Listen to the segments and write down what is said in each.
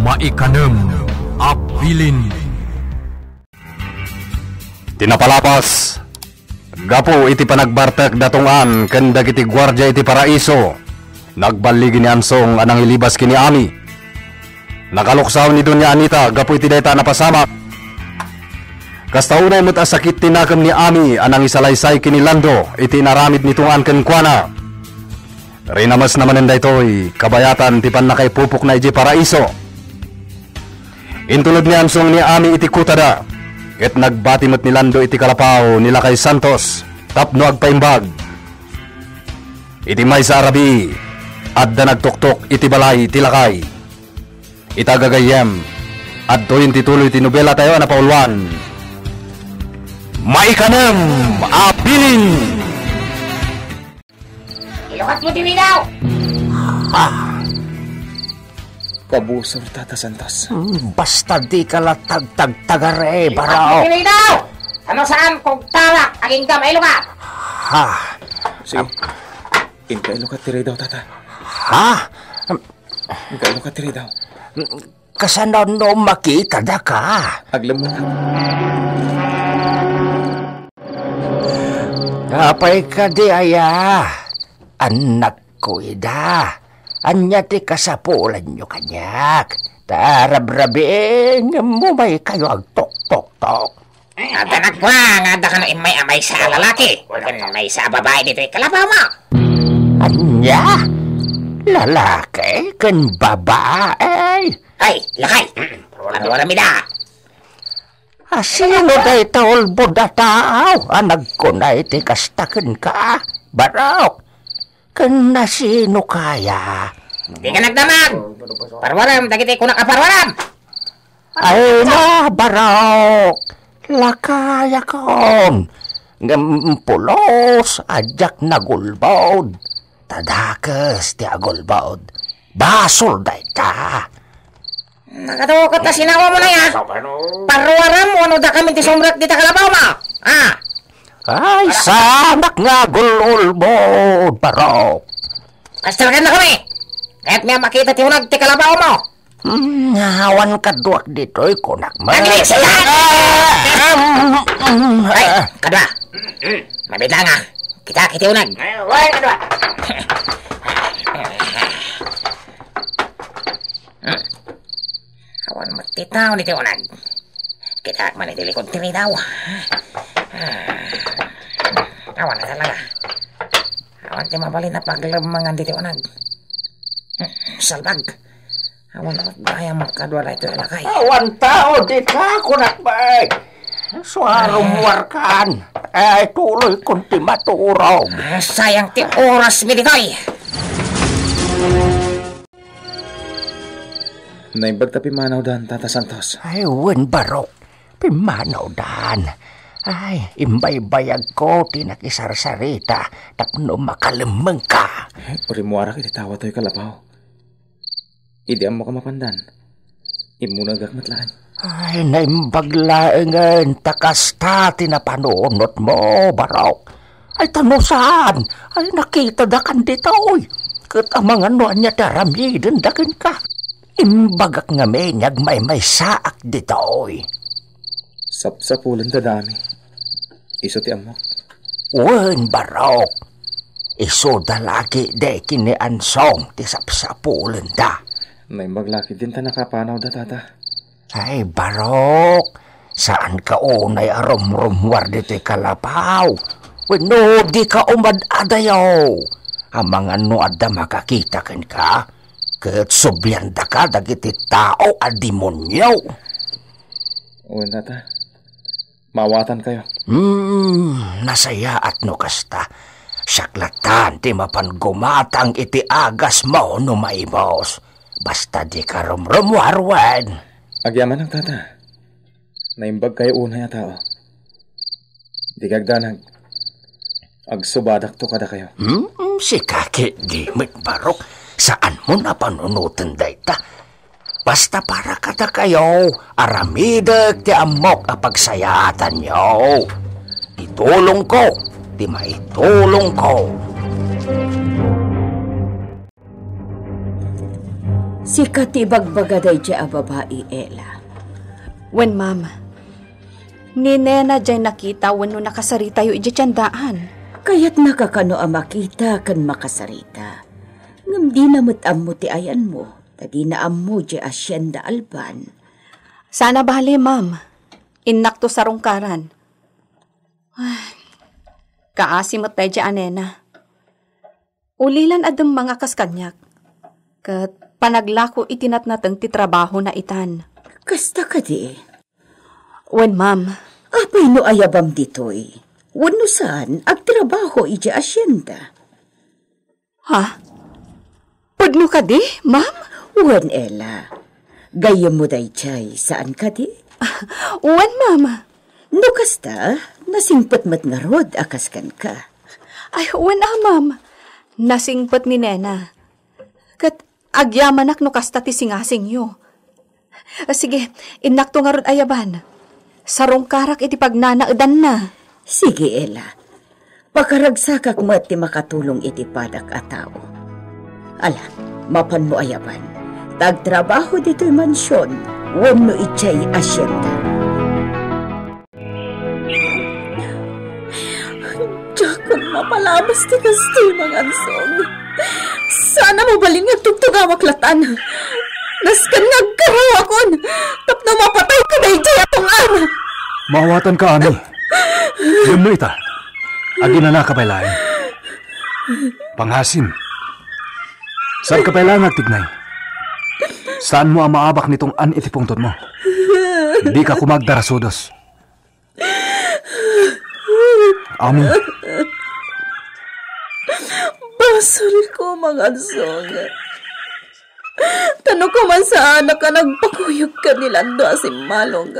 Maikanem Apilin. Tinapalapas gapo iti panagbartek datungan ken dagiti gwardya iti paraiso. Nagbaligi ni Ansong anang ilibas kini Ami. Nakaluksaw ni Doña Anita gapo iti dayta napasamak. Kastaunay met asakit tinakam ni Ami anang isalaysay kini Lando iti naramid nitungan ken kuana. Rinamas naman daytoy kabayatan ti panakaipupok na iti paraiso. Intulod ni Ansong ni Ami iti kutada. Ket nagbati met ni Lando iti kalapaw nila kay Santos tapno agpaimbag. Iti may sa Arabi adda nagtuktok iti balay tilakay. Itagagayem adto yung tituloy ti nobela tayo na paulwan. Maikanem Apilin. Ilukat mo din daw. Kabusor, Tata Santos. Basta di ka latag-tag-tagare, Barao. Ilukat mo din daw. Ano saan kung talak aging gamay ilukat? Ha? Sige. Inka ilukat tiri daw, Tata. Ha? Inka ilukat tiri daw. Kasanon no makita da ka? Aglam mo na. Apay ka di aya. Anak ko ida. Anya ti kasapulan nyo kanyak. Tarab-rabing mumay kayo ag tok-tok-tok. Ada nagwang, ada ka na imay amay sa lalaki. Kan may sa babae dito kalabaw mo. Anya? Lalaki kan babae? Ay, lakay. Ano ramida? Sino day taulbo da tao? Anag ko na iti kastakin ka, Barok. Kan na sino kaya? Di ka nagdamag. Parwaram, dagiti ko nakaparwaram. Ay na, Barok. Lakaya kon. Ngampulos, ajak nagulbod. Tadakas ti agulbod. Basol day ta. Nakatukot na sinawa mo na ya. Parwaram mo, ano da kami ti sumrat di kalabaw mo. Ah. Ay, sanak nga gululbod, Barok. Kastalkan na kami. Kahit may makita ti unag ti kalabaw mo. Ngawan ka duwak dito'y kunak mo. Agli, sila! Ay, kadwa. Mabit lang Kita kiti unag. Ay, kadwa. Awan matitaw ni ti unag. Kita man iti likod tiri daw. Awan na talaga. Awan ti mabalin na paglamangan di ti unag. Salbag. Awan na magbayang magkadwa na ito ilakay. Awan tao di ka kunak ba? Suarumwar kan. Ay tuloy kunti maturog. Sayang ti oras mi ditoy. Naimbag ta pimanaw dan, Tata Santos. Ay, wen Barok. Pimanaw dan. Ay, imbay-bayag ko tinakisarsarita tapno makalemeng ka. Uri mo arak iti tawa to'y kalapaw. Idi mo ka mapandan. Imunagak matlaan. Ay, naimbaglaengen takasta tinapanunot mo, Barok. Ay, tanusan. Ay, nakita da kan ditoy. Kat amang ano niya daramiden dakin ka. Imbagak nga menyag may saak ditoy. Sapsapulan da dami. Iso ti amok. Wen, Barok. Iso da lagi de kini Ansong ti sapsapulan da. Naimbag laki din ta nakapanaw da, Tata. Ay, Barok. Saan ka unay arom-romwar dito'y kalapaw? Weno, di ka umad-adayaw. Amang ano adda makakita ken ka? Ket subyanda ka dagiti tao a demonyo. Uwan, Tata. Mawatan kayo. Nasaya at no kasta. Saklatan ti mapangumatang iti agas mo no maibos. Basta di ka rumrumwarwan. Agyaman ang Tata. Naimbag kayo una ya tao. Di kagdanag. Agsubadak to kada kayo. Si Kaki di Barok. Saan mo na panunutan dayta? Basta para kada kayo, aramideg ti amok a pagsayatan nyo. Itulong ko, ti maitulong ko. Si katibagbagaday dya a babae, Ella. Wen, ma'am. Ni Nena dyan nakita wano nakasarita yu iti tiyandaan. Kaya't nakakano a makita kan makasarita. Ngam di namut ammo ti ayan mo, tadi na ammo dya asyenda alban. Sana bali, ma'am. Inak to sa rungkaran. Ay, kaasimot tayo dyan, Nena. Ulilan adang mga kaskanyak. Kat panaglako itinat natang ti trabaho na itan. Kasta ka di? Wen, ma'am. Apay no ayabam ditoy. Wano saan agtrabaho iti asyenda? Ha? Pudno ka di, ma'am? Wan, Ella. Gayam mo day chay, saan ka di? Wen, ma'am. No kasta, nasingpot mat nga rod akaskan ka. Ay, wen ma'am. Nasingpot ni Nena. Kat agyamanak no kasta ti singasing yo. Sige, inak to nga rod ayaban. Sarong karak iti pagnanaudan na. Sige, Ella. Pakaragsakak mo at ti makatulong iti padak a tao. Ala, mapan mo ayaban. Tagtrabaho dito'y mansyon. Wano itchay asyenda. Jakon mapalabas ti kasti mga ansong. Sana mo balin nga tugtugawak latan. Naskan nagkarawakon. Tapno mapatay ka na itchay atong ara. Mawatan ka, Ami. Yun mo ita. Agi na nakapailain. Panghasim. Saan ka pailain nagtignay? Saan mo ang maabak nitong anitipungtod mo? Hindi ka kumagdarasudos. Ami. Basol ko mga ansong. Tanong ko man sa anak ka nagpakuyog ka nilando asim malong.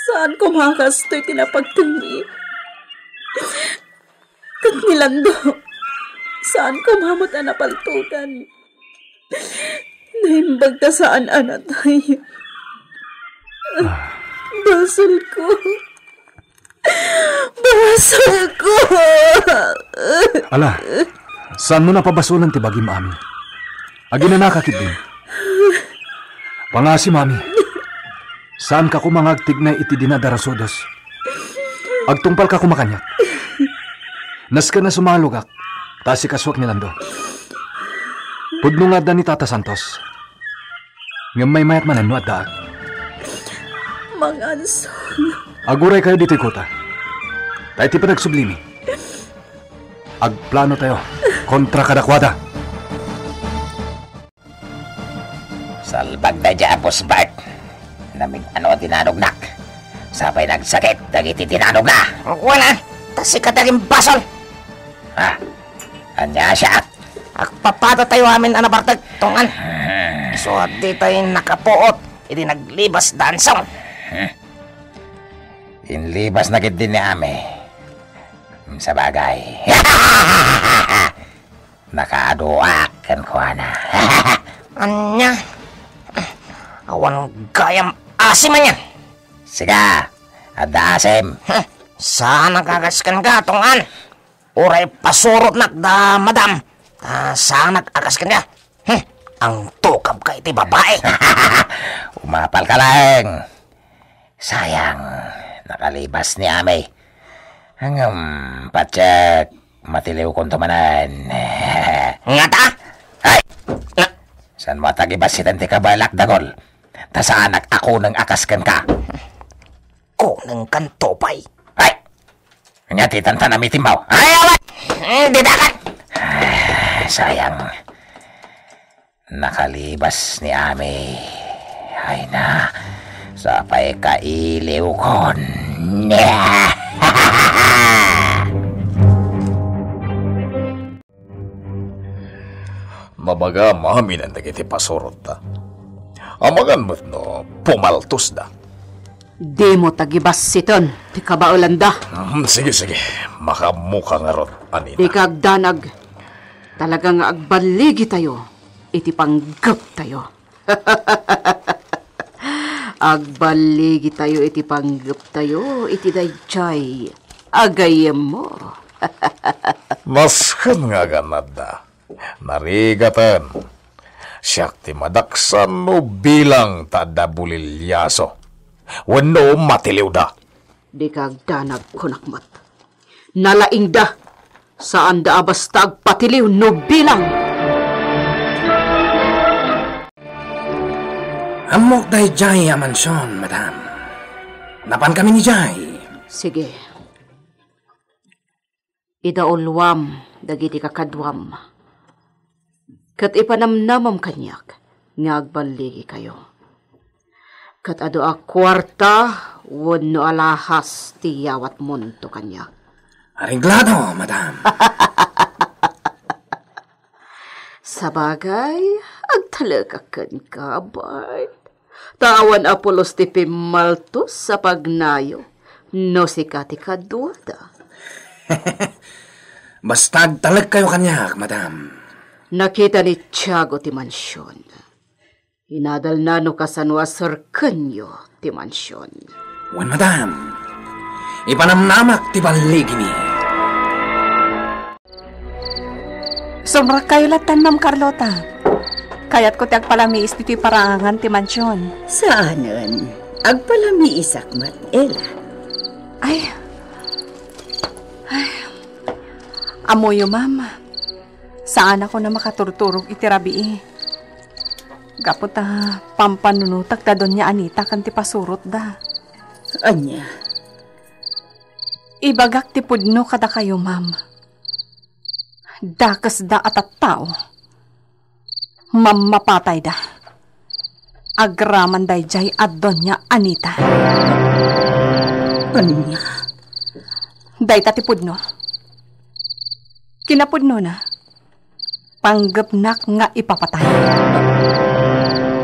Saan ko makastoy tinapagtumi? Kat nilando, saan ko mamot ang napaltugan? Nahimbag ka saan anatay. Basol ko. Basol ko. Ala, saan mo napabasulan ti bagim, Ami? Agi na nakakit din. Pangasi, Mami. Saan ka kumangagtig na iti dinadarasudos? Agtungpal ka kumakanyak. Nas ka na sumalugak, tasi kaswak ni Lando. Pudno nga ni Tata Santos. Ngam may mayat manan no at daag. Mga ansong. Aguray kayo dito'y kota. Tayo ti pa nagsublimi. Agplano tayo, kontra kadakwada. Salbag na dyan, Boss Bart. Namig tinanognak. Sabay nagsakit, dagiti tinanong na. Wala, tasi ka taging basol. Ha? Anya siya? Agpapata tayo amin anabartag tungan. So di tayo nakapuot, iti naglibas dansong. Inlibas na gid din ni Ame. Sa bagay. Nakaaduak kan ko na. Anya, awan gayam asiman yan. Siga, adda asim. Saan nagagaskan ka, tungan? Uray pasurot nak da madam. Saan nagagaskan ka? Ang tukab ka iti babae. Umapal ka lang. Sayang, nakalibas ni Ame. Hanggang patsak, matiliw kong tumanan. Nga ta? Ay! San mo tagibas si Tante Kabalak, Dagol? Tasaanak ako nang akaskan ka. Kunang kantopay. Ay! Kanya titanta na mitimbaw. Ay, awat! Didakan! Sayang. Nakalibas ni Ame. Ay na, sapay kailiw kon. Mabaga mamin ang dagiti pasurot ta. Amagan mo't no, pumaltos da. Di mo tagibas siton, di ka ba ulanda? Sige, makamukha nga rot, anina. Di ka agdanag. Talagang agbaligi tayo, iti panggap tayo. Agbaligi tayo, iti panggap tayo, iti daychay. Agayem mo. Maskan nga ganad da. Narigatan. Siyak ti madaksan no bilang tada bulilyaso. Wano matiliw da. Di kagdanag kunakmat. Nalaing da. Saan da basta agpatiliw no bilang. Amok day Jay a mansyon, madam. Napan kami ni Jay. Sige. Idaulwam, dagiti kakadwam. Kat ipanamnamam kanyak, ngagbaligi kayo. Kat ado a kwarta, wano alahas tiyawat munto kanyak. Aringlado, madam. Sabagay, agtalakakan ka, Bart. Tawan Apolos ti Pimaltos sa pagnayo, no si Kati Kaduada. Basta talag kayo kanyak, madam. Nakita ni Tiago ti mansyon. Inadal na no kasanwa sarkanyo ti mansyon. Wan, madam. Ipanamnamak ti baligi ni. Sobra kayo latan, Ma'am Carlota. Kayat ko ti agpalamiis dito'y parangan ti mansyon. Saanan? Agpalami isakmat, Ella. Ay. Amoyo, Ma'am. Saan ako na makaturturog itirabi Gapot pampanunutak da doon niya Anita kan ti pasurot da. Anya? Ibagak ti pudno kada kayo, Ma'am. Dakas da at tao. Mamapatay da. Agraman day jay at doon niya Anita. Anya? Day tati pudno. Kinapudno na. Panggapnak nga ipapatay.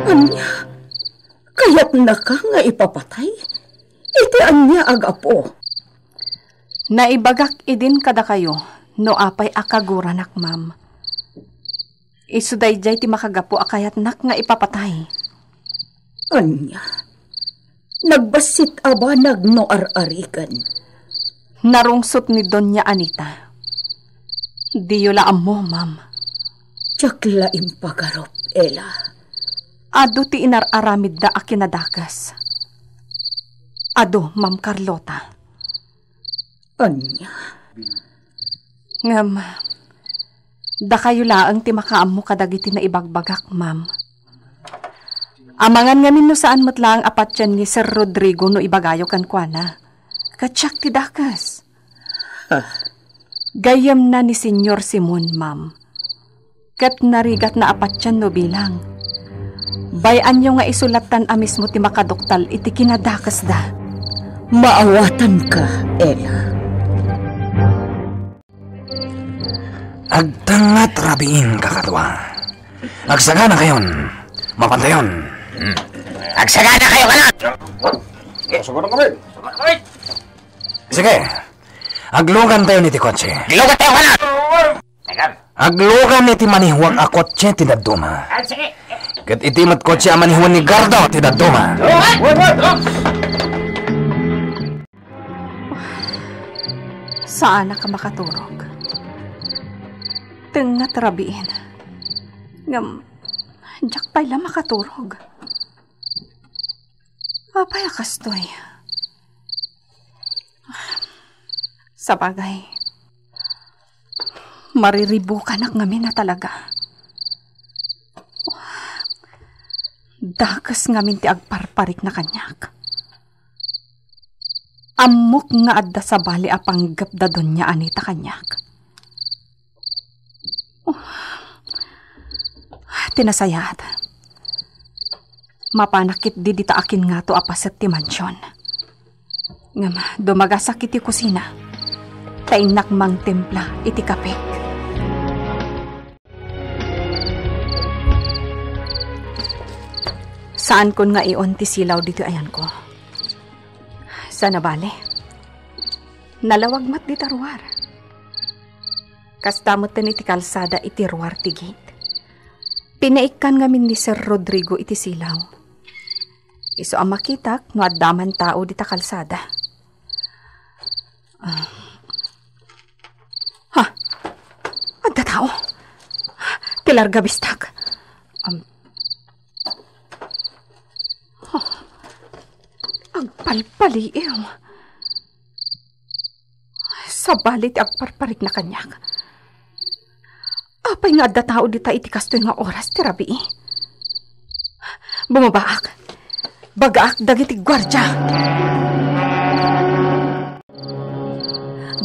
Anya? Kaya't na ka nga ipapatay? Iti anya agapo. Naibagak idin kada kayo, no apay akaguranak, Ma'am. Isuday jay ti makagapo akayat nak nga ipapatay. Anya? Nagbasit aba nagno ar-arikan? Narungsot ni Donya Anita. Diyula mo, Ma'am. Tiyakla impagarop, Ella. Ado ti inararamid da akinadakas. Ado, Ma'am Carlota. Anya? Ngam, da kayo laang ti makaammo kadagiti na ibagbagak, Ma'am. Amangan ngamin no saan matlaang apat yan ni Sir Rodrigo no ibagayo kan kuana. Katsak ti dakas. Gayam na ni Senyor Simon, Ma'am. Kat narigat na apat yan no bilang. Bayan nyo nga isulatan mismo ti makadoktal iti kinadakas da. Maawatan ka, Ella. Agtangat rabiin, kakatwa. Agsagana kayon. Mapantayon. Agsagana kayo kanat! Sige. Aglugan tayo niti kotse. Gilugat tayo kanat! Aglugan niti manihuang a kotse ti daduma. Sige. Kat itimat kotse a manihuang ni Gardo ti daduma. Saan na ka makaturog? Tengat rabiin. Ngam, jak pala makaturog. Mapaya kastoy. Sabagay, mariribukan ak ngamin na talaga. Dakas ngamin ti agparparik na kanyak. Amok nga adda sa bali apanggap da doon niya Anita kanyak. Tinasayat. Mapanakit di dita akin nga to apaset ti mansyon. Ngam, dumagasak iti kusina. Tainak mang templa iti kapek. Saan kon nga iyon ti silaw dito ayan ko? Sana bale? Nalawag mat di tarwar. Kastamot iti kalsada iti ruwar ti gate. Pinaikan ngamin ni Sir Rodrigo iti silaw. Iso ang makitak no addaman tao dita kalsada. Adda tao? Tilarga bistak. Agpalpaliw. Sa balit agparparik na kanyak. Apay nga da tao dita iti kastoy nga oras ti rabi. Bumabaak. Bagaak dagiti gwardya.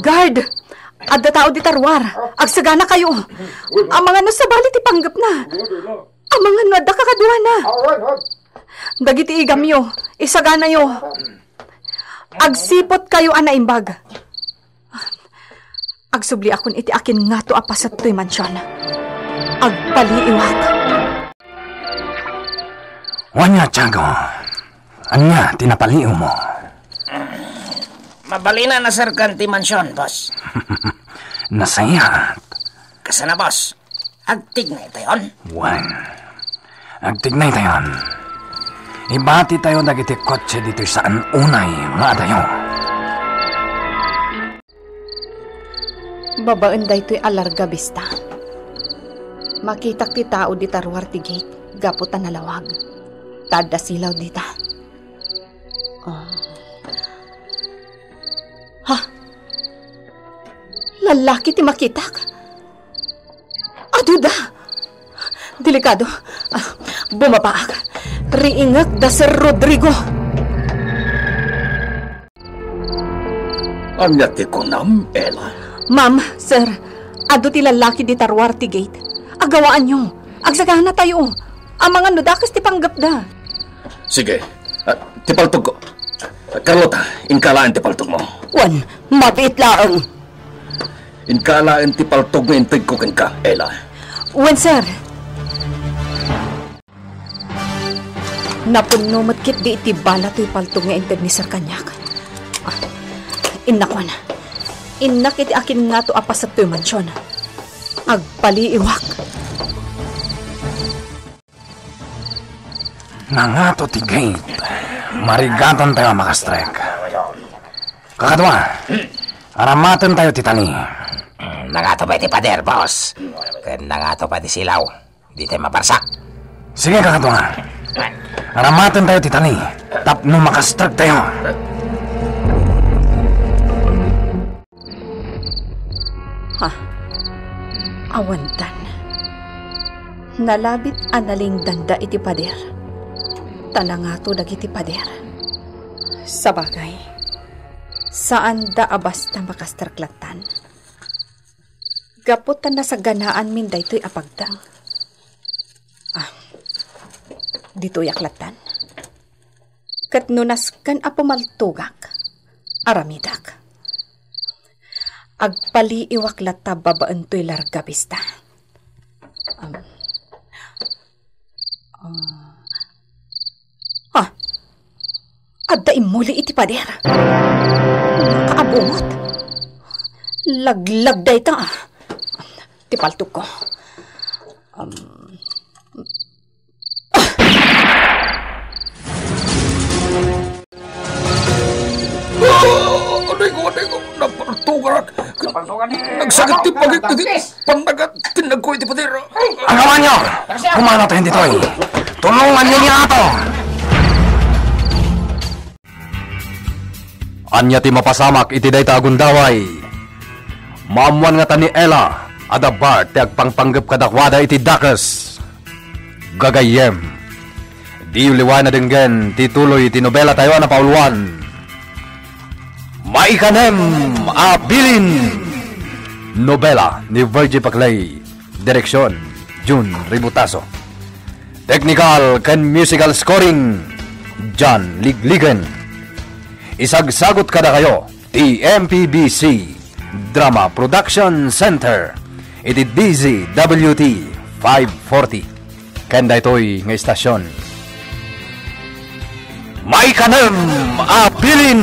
Guard! Adda tao di tarwar. Agsagana kayo. Ang mga no sa balit ipanggap na. Ang mga no adda kakaduha na. Dagiti igamyo. Isagana yo. Agsipot kayo anaimbag. Agsubli akon iti akin nga to apasat to'y mansyon. Agpaliiwak. Wanya, Tiago. Anya, tinapaliw mo. Mabalina na sir kanti mansyon, boss. Nasayat. Kasana, boss? Agtignay tayon? Wan. Agtignay tayon. Ibati tayo dagiti kotse dito saan unay nga tayo. Babaan day to'y alarga bista. Makitak ti tao di tarwar ti gate. Gaputan na lawag. Tada silaw dita. Ha? Lalaki ti makitak? Aduda! Delikado. Bumabaak. Riingat da Sir Rodrigo. Anya ti kunam, Ella. Ma'am, sir, ado ti lalaki di tarwar ti gate. Agawaan nyo. Agsagana tayo. Ang mga nudakas ti panggap da. Sige, tipaltog ko. Carlota, inkalaan tipaltog mo. Wan, mabit laang. Inkalaan tipaltog mo intig ko ka, Ella. Wan, sir. Napuno matkit di iti bala to'y paltog nga integ ni Sir Kanyak. Inakwan. Inak iti akin nga to apasat to'y mansyon. Agpaliiwak. Nangato ti gate. Marigatan tayo makastrek. Kakadwa, aramatan tayo titani. Nangato pa iti pader, boss. Nangato pa iti silaw. Di tayo mabarsak. Sige, kakadwa. Aramatan tayo titani. Tapno makastrek tayo. Ha? Awantan. Nalabit analing danda iti pader. Tanangato dagiti pader. Sabagay. Saan da abas na makasterklatan? Gaputan na sa ganaan min daytoy apagdang. Dito'y aklatan. Kat nunas kan apumaltugak. Aramidak. Agpaliiwak lata babaan to'y larga bista. Adda imuli iti pader. Kaabungot. Laglag day ta. Tipaltog ko. Aday ko, napartugarak. Nagsakit ti pagit, pandagat, tinagko iti pader. Ang gawa nyo! Kumano tayo dito eh. Tulungan nyo niya ato! Anya ti mapasamak iti dayta agundaway. Maamuan nga ta ni Ella, ada Bart ti agpangpanggap kadakwada iti dakas. Gagayem. Di uliwan na dinggen ti tuloy ti nobela tayo na pauluan. Maikanem Abilin. Nobela ni Virgie Paclay. Direksyon June Ributaso. Technical ken musical scoring John Ligligan. Isagsagot kada kayo TMPBC Drama Production Center. Iti DZWT 540. Kanda ito'y nga istasyon. Maikanem Abilin.